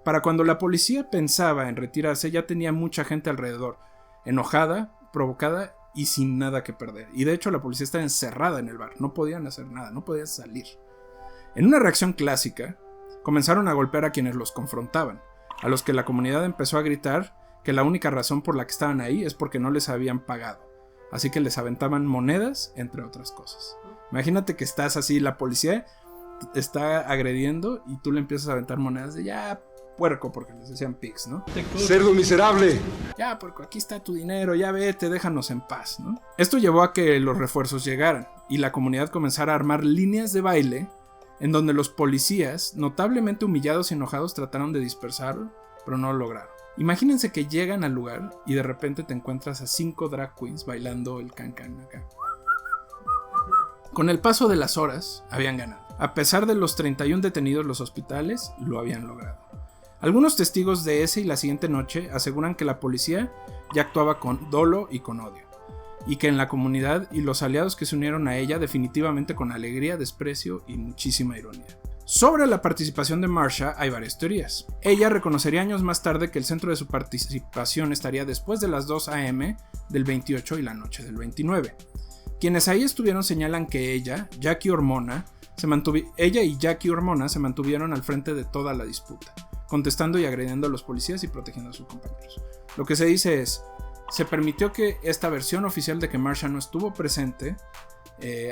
Para cuando la policía pensaba en retirarse, ya tenía mucha gente alrededor, enojada, provocada y sin nada que perder. Y de hecho la policía estaba encerrada en el bar, no podían hacer nada, no podían salir. En una reacción clásica, comenzaron a golpear a quienes los confrontaban, a los que la comunidad empezó a gritar que la única razón por la que estaban ahí es porque no les habían pagado. Así que les aventaban monedas, entre otras cosas. Imagínate que estás así, la policía está agrediendo y tú le empiezas a aventar monedas de ya puerco, porque les decían pigs, ¿no? ¡Cerdo miserable! Ya puerco, aquí está tu dinero, ya vete, déjanos en paz, ¿no? Esto llevó a que los refuerzos llegaran y la comunidad comenzara a armar líneas de baile en donde los policías, notablemente humillados y enojados, trataron de dispersarlo, pero no lo lograron. Imagínense que llegan al lugar y de repente te encuentras a 5 drag queens bailando el can-can acá. Con el paso de las horas, habían ganado. A pesar de los 31 detenidos, los hospitales lo habían logrado. Algunos testigos de esa y la siguiente noche aseguran que la policía ya actuaba con dolo y con odio, y que en la comunidad y los aliados que se unieron a ella definitivamente con alegría, desprecio y muchísima ironía. Sobre la participación de Marsha hay varias teorías. Ella reconocería años más tarde que el centro de su participación estaría después de las 2 a.m. del 28 y la noche del 29. Quienes ahí estuvieron señalan que ella y Jackie Hormona se mantuvieron al frente de toda la disputa, contestando y agrediendo a los policías y protegiendo a sus compañeros. Lo que se dice es: se permitió que esta versión oficial de que Marsha no estuvo presente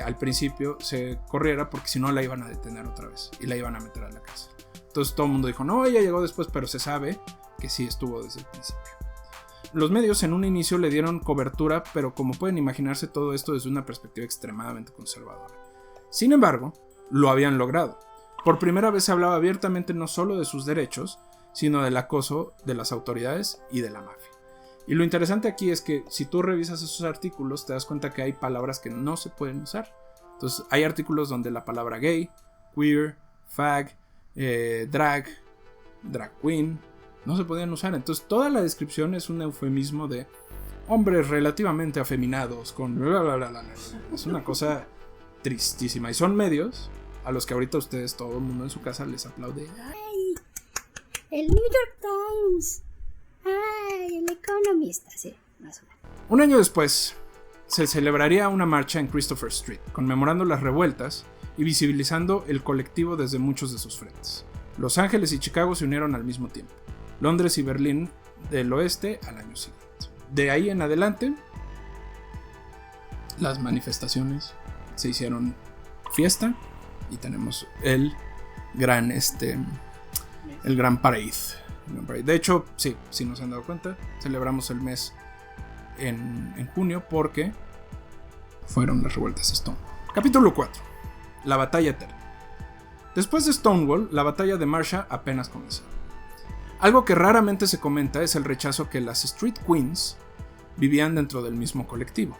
al principio se corriera, porque si no la iban a detener otra vez y la iban a meter a la cárcel. Entonces todo el mundo dijo: no, ella llegó después, pero se sabe que sí estuvo desde el principio. Los medios en un inicio le dieron cobertura, pero como pueden imaginarse, todo esto desde una perspectiva extremadamente conservadora. Sin embargo, lo habían logrado. Por primera vez se hablaba abiertamente no solo de sus derechos, sino del acoso de las autoridades y de la mafia. Y lo interesante aquí es que si tú revisas esos artículos te das cuenta que hay palabras que no se pueden usar. Entonces hay artículos donde la palabra gay, queer, fag, drag queen no se podían usar. Entonces toda la descripción es un eufemismo de hombres relativamente afeminados con bla bla bla bla. Es una cosa tristísima. Y son medios a los que ahorita ustedes, todo el mundo en su casa, les aplaude. ¡Ay! El New York Times. ¡Ay! El Economist. Sí, más o menos. Un año después, se celebraría una marcha en Christopher Street, conmemorando las revueltas y visibilizando el colectivo desde muchos de sus frentes. Los Ángeles y Chicago se unieron al mismo tiempo. Londres y Berlín del oeste al año siguiente. De ahí en adelante, las manifestaciones se hicieron fiesta y tenemos el gran parade. De hecho, sí, si no se han dado cuenta, celebramos el mes en junio porque fueron las revueltas de Stonewall. Capítulo 4. La batalla eterna. Después de Stonewall, la batalla de Marcia apenas comenzó. Algo que raramente se comenta es el rechazo que las Street Queens vivían dentro del mismo colectivo.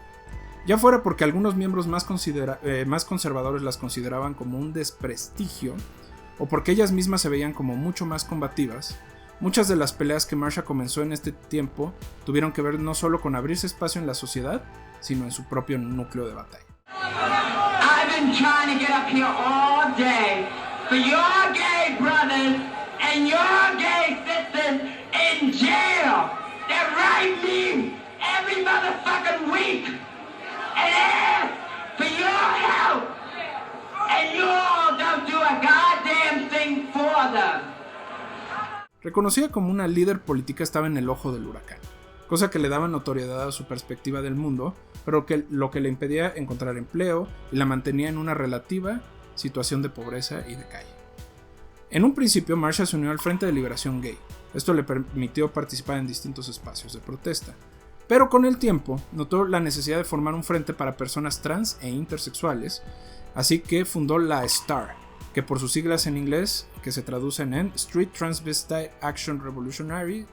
Ya fuera porque algunos miembros más conservadores las consideraban como un desprestigio, o porque ellas mismas se veían como mucho más combativas, muchas de las peleas que Marcia comenzó en este tiempo tuvieron que ver no solo con abrirse espacio en la sociedad, sino en su propio núcleo de batalla. I've been trying to get up here all day for your gay brothers and your gay sisters in jail. They're right me every motherfucking week and ask for your help. And you all don't do a goddamn thing for them. Reconocida como una líder política, estaba en el ojo del huracán, cosa que le daba notoriedad a su perspectiva del mundo, pero lo que le impedía encontrar empleo y la mantenía en una relativa situación de pobreza y de calle. En un principio, Marcia se unió al Frente de Liberación Gay. Esto le permitió participar en distintos espacios de protesta. Pero con el tiempo, notó la necesidad de formar un frente para personas trans e intersexuales, así que fundó la STAR, que por sus siglas en inglés, que se traducen en Street Transvestite Action Revolutionary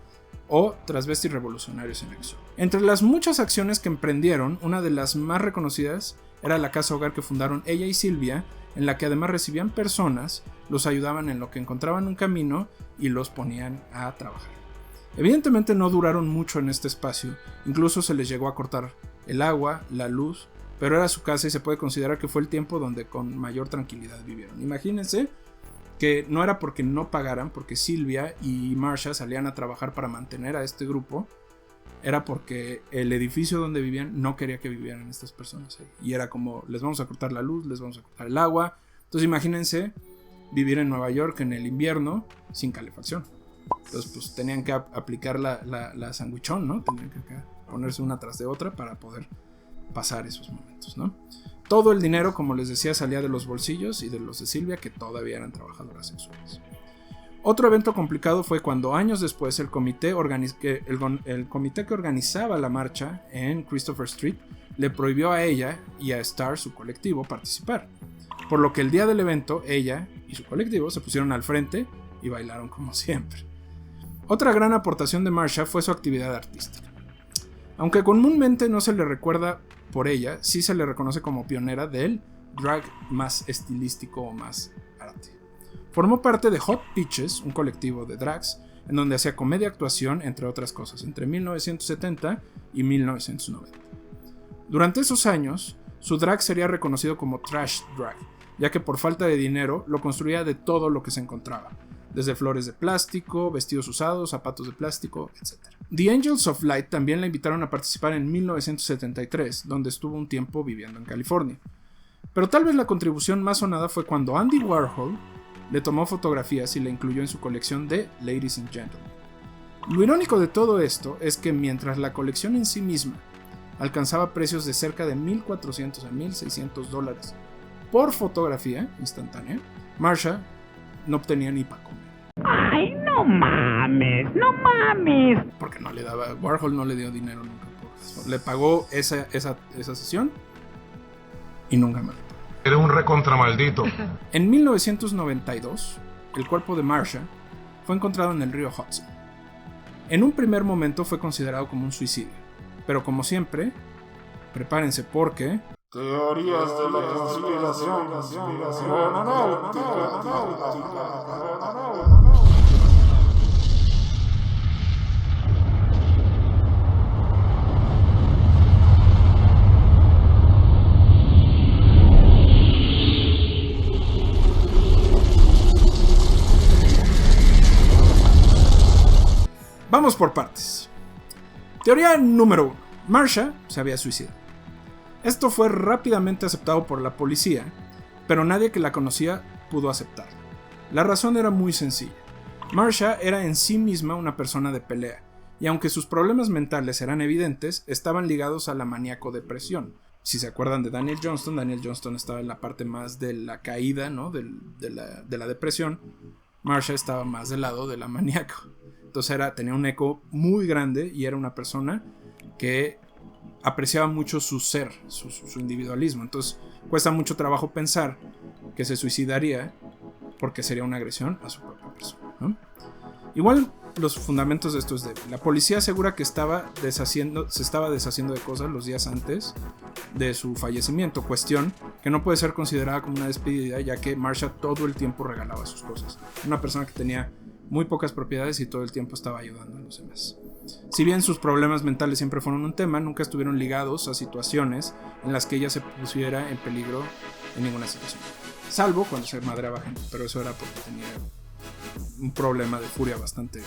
o Transvesti Revolucionarios en Acción. Entre las muchas acciones que emprendieron, una de las más reconocidas era la casa hogar que fundaron ella y Silvia, en la que además recibían personas, los ayudaban en lo que encontraban un camino y los ponían a trabajar. Evidentemente no duraron mucho en este espacio, incluso se les llegó a cortar el agua, la luz, pero era su casa y se puede considerar que fue el tiempo donde con mayor tranquilidad vivieron. Imagínense que no era porque no pagaran, porque Silvia y Marcia salían a trabajar para mantener a este grupo, era porque el edificio donde vivían no quería que vivieran estas personas ahí. Y era como, les vamos a cortar la luz, les vamos a cortar el agua. Entonces imagínense vivir en Nueva York en el invierno sin calefacción. Entonces pues tenían que aplicar la sandwichón, ¿no? Tenían que ponerse una tras de otra para poder pasar esos momentos, ¿no? Todo el dinero, como les decía, salía de los bolsillos y de los de Silvia, que todavía eran trabajadoras sexuales. Otro evento complicado fue cuando años después el comité que organizaba la marcha en Christopher Street le prohibió a ella y a Star, su colectivo, participar. Por lo que el día del evento, ella y su colectivo se pusieron al frente y bailaron como siempre. Otra gran aportación de Marcia fue su actividad artística. Aunque comúnmente no se le recuerda por ella, sí se le reconoce como pionera del drag más estilístico o más arte. Formó parte de Hot Peaches, un colectivo de drags, en donde hacía comedia, actuación, entre otras cosas, entre 1970 y 1990. Durante esos años, su drag sería reconocido como trash drag, ya que por falta de dinero lo construía de todo lo que se encontraba, desde flores de plástico, vestidos usados, zapatos de plástico, etc. The Angels of Light también la invitaron a participar en 1973, donde estuvo un tiempo viviendo en California. Pero tal vez la contribución más sonada fue cuando Andy Warhol le tomó fotografías y la incluyó en su colección de Ladies and Gentlemen. Lo irónico de todo esto es que mientras la colección en sí misma alcanzaba precios de cerca de $1,400 a $1,600 por fotografía instantánea, Marcia no obtenía ni para comer. ¡Ay, no mames! ¡No mames! Porque no le daba, Warhol no le dio dinero nunca por eso. Le pagó esa sesión y nunca más. Era un recontramaldito. En 1992, el cuerpo de Marcia fue encontrado en el río Hudson. En un primer momento fue considerado como un suicidio, pero como siempre, prepárense porque... Teorías de la conspiración. Vamos por partes. Teoría número 1. Marcia se había suicidado. Esto fue rápidamente aceptado por la policía, pero nadie que la conocía pudo aceptarlo. La razón era muy sencilla. Marcia era en sí misma una persona de pelea, y aunque sus problemas mentales eran evidentes, estaban ligados a la maníaco-depresión. Si se acuerdan de Daniel Johnston estaba en la parte más de la caída, ¿no? de la depresión. Marcia estaba más del lado de la maníaco. Entonces tenía un eco muy grande y era una persona que apreciaba mucho su ser, su individualismo. Entonces cuesta mucho trabajo pensar que se suicidaría porque sería una agresión a su propia persona, ¿no? Igual los fundamentos de esto es de la policía asegura que se estaba deshaciendo de cosas los días antes de su fallecimiento, cuestión que no puede ser considerada como una despedida, ya que Marsha todo el tiempo regalaba sus cosas. Una persona que tenía muy pocas propiedades y todo el tiempo estaba ayudando a los demás. Si bien sus problemas mentales siempre fueron un tema, nunca estuvieron ligados a situaciones en las que ella se pusiera en peligro en ninguna situación, salvo cuando se madreaba gente, pero eso era porque tenía un problema de furia bastante.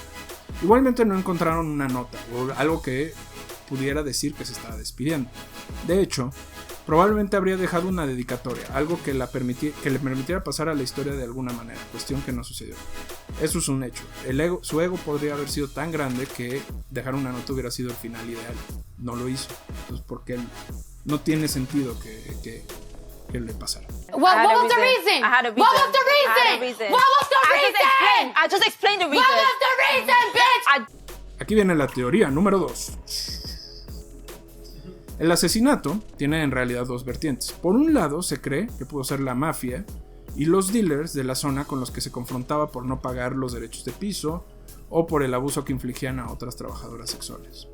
Igualmente no encontraron una nota o algo que pudiera decir que se estaba despidiendo. De hecho, probablemente habría dejado una dedicatoria, algo que le permitiera pasar a la historia de alguna manera, cuestión que no sucedió. Eso es un hecho. Su ego podría haber sido tan grande que dejar una nota hubiera sido el final ideal. No lo hizo. Entonces, porque no tiene sentido que le pasara. What was the reason? What was the reason? What was the reason? I just explained the reason. What was the reason, bitch? Aquí viene la teoría número 2. El asesinato tiene en realidad dos vertientes. Por un lado, se cree que pudo ser la mafia y los dealers de la zona con los que se confrontaba por no pagar los derechos de piso o por el abuso que infligían a otras trabajadoras sexuales.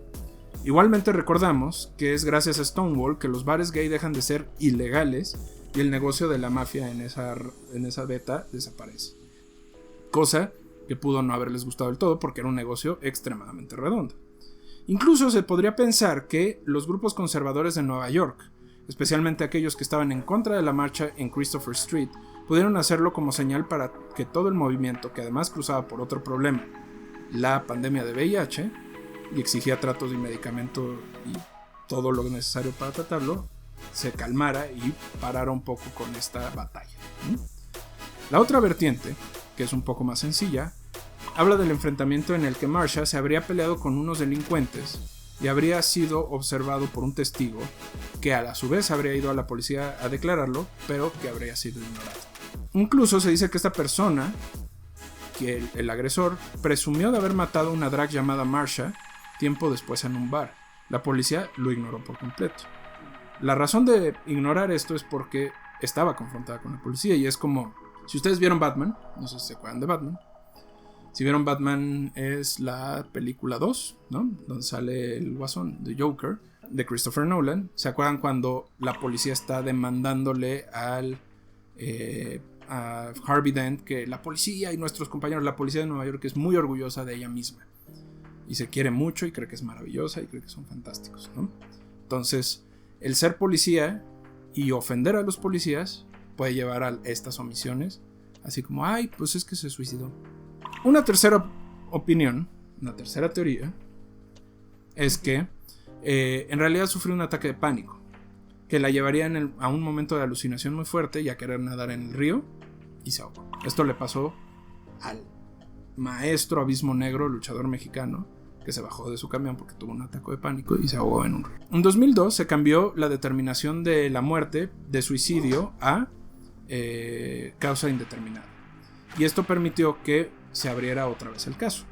Igualmente recordamos que es gracias a Stonewall que los bares gay dejan de ser ilegales y el negocio de la mafia en esa beta desaparece. Cosa que pudo no haberles gustado del todo porque era un negocio extremadamente redondo. Incluso se podría pensar que los grupos conservadores de Nueva York, especialmente aquellos que estaban en contra de la marcha en Christopher Street, pudieron hacerlo como señal para que todo el movimiento, que además cruzaba por otro problema, la pandemia de VIH, y exigía tratos y medicamento y todo lo necesario para tratarlo, se calmara y parara un poco con esta batalla. La otra vertiente, que es un poco más sencilla, habla del enfrentamiento en el que Marsha se habría peleado con unos delincuentes y habría sido observado por un testigo que a su vez habría ido a la policía a declararlo, pero que habría sido ignorado. Incluso se dice que esta persona, que el agresor, presumió de haber matado a una drag llamada Marsha tiempo después en un bar. La policía lo ignoró por completo. La razón de ignorar esto es porque estaba confrontada con la policía y es como, si ustedes vieron Batman, no sé si se acuerdan de Batman, si vieron Batman es la película 2, ¿no? Donde sale el guasón de Joker, de Christopher Nolan. ¿Se acuerdan cuando la policía está demandándole a Harvey Dent que la policía y nuestros compañeros, la policía de Nueva York es muy orgullosa de ella misma y se quiere mucho y cree que es maravillosa y cree que son fantásticos, ¿no? Entonces, el ser policía y ofender a los policías puede llevar a estas omisiones, así como, ay, pues es que se suicidó. Una tercera opinión, una tercera teoría, es que en realidad sufrió un ataque de pánico, que la llevaría a un momento de alucinación muy fuerte y a querer nadar en el río y se ahogó. Esto le pasó al maestro Abismo Negro, luchador mexicano, que se bajó de su camión porque tuvo un ataque de pánico y se ahogó en un río. En 2002 se cambió la determinación de la muerte de suicidio a causa indeterminada. Y esto permitió que se abriera otra vez el caso.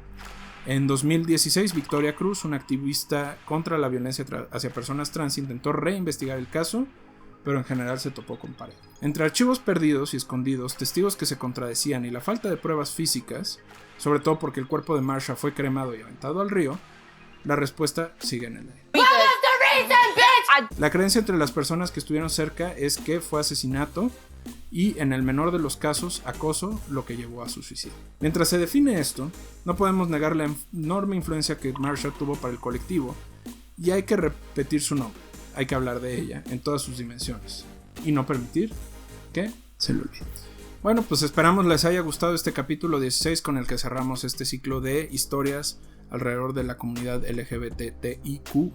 En 2016, Victoria Cruz, una activista contra la violencia hacia personas trans, intentó reinvestigar el caso, pero en general se topó con pared. Entre archivos perdidos y escondidos, testigos que se contradecían y la falta de pruebas físicas, sobre todo porque el cuerpo de Marsha fue cremado y aventado al río, la respuesta sigue en el aire. La creencia entre las personas que estuvieron cerca es que fue asesinato y, en el menor de los casos, acoso, lo que llevó a su suicidio. Mientras se define esto, no podemos negar la enorme influencia que Marsha tuvo para el colectivo y hay que repetir su nombre, hay que hablar de ella en todas sus dimensiones y no permitir que se lo olvide. Bueno, pues esperamos les haya gustado este capítulo 16 con el que cerramos este ciclo de historias alrededor de la comunidad LGBTIQ+.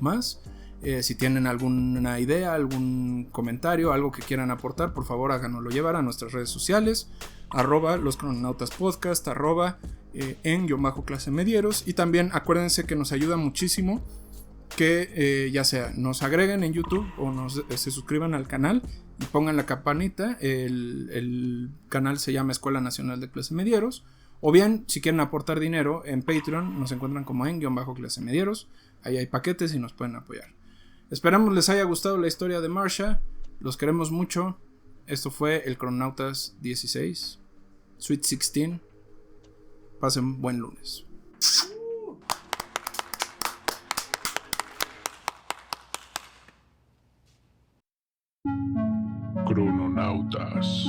Si tienen alguna idea, algún comentario, algo que quieran aportar, por favor háganoslo llevar a nuestras redes sociales, @loscrononautaspodcast, @en_clasemedieros, y también acuérdense que nos ayuda muchísimo que ya sea nos agreguen en YouTube o se suscriban al canal y pongan la campanita. El canal se llama Escuela Nacional de Clase Medieros, o bien si quieren aportar dinero en Patreon nos encuentran como en _clasemedieros. Ahí hay paquetes y nos pueden apoyar. Esperamos les haya gustado la historia de Marsha. Los queremos mucho. Esto fue el Crononautas 16, Sweet 16. Pasen buen lunes. Crononautas.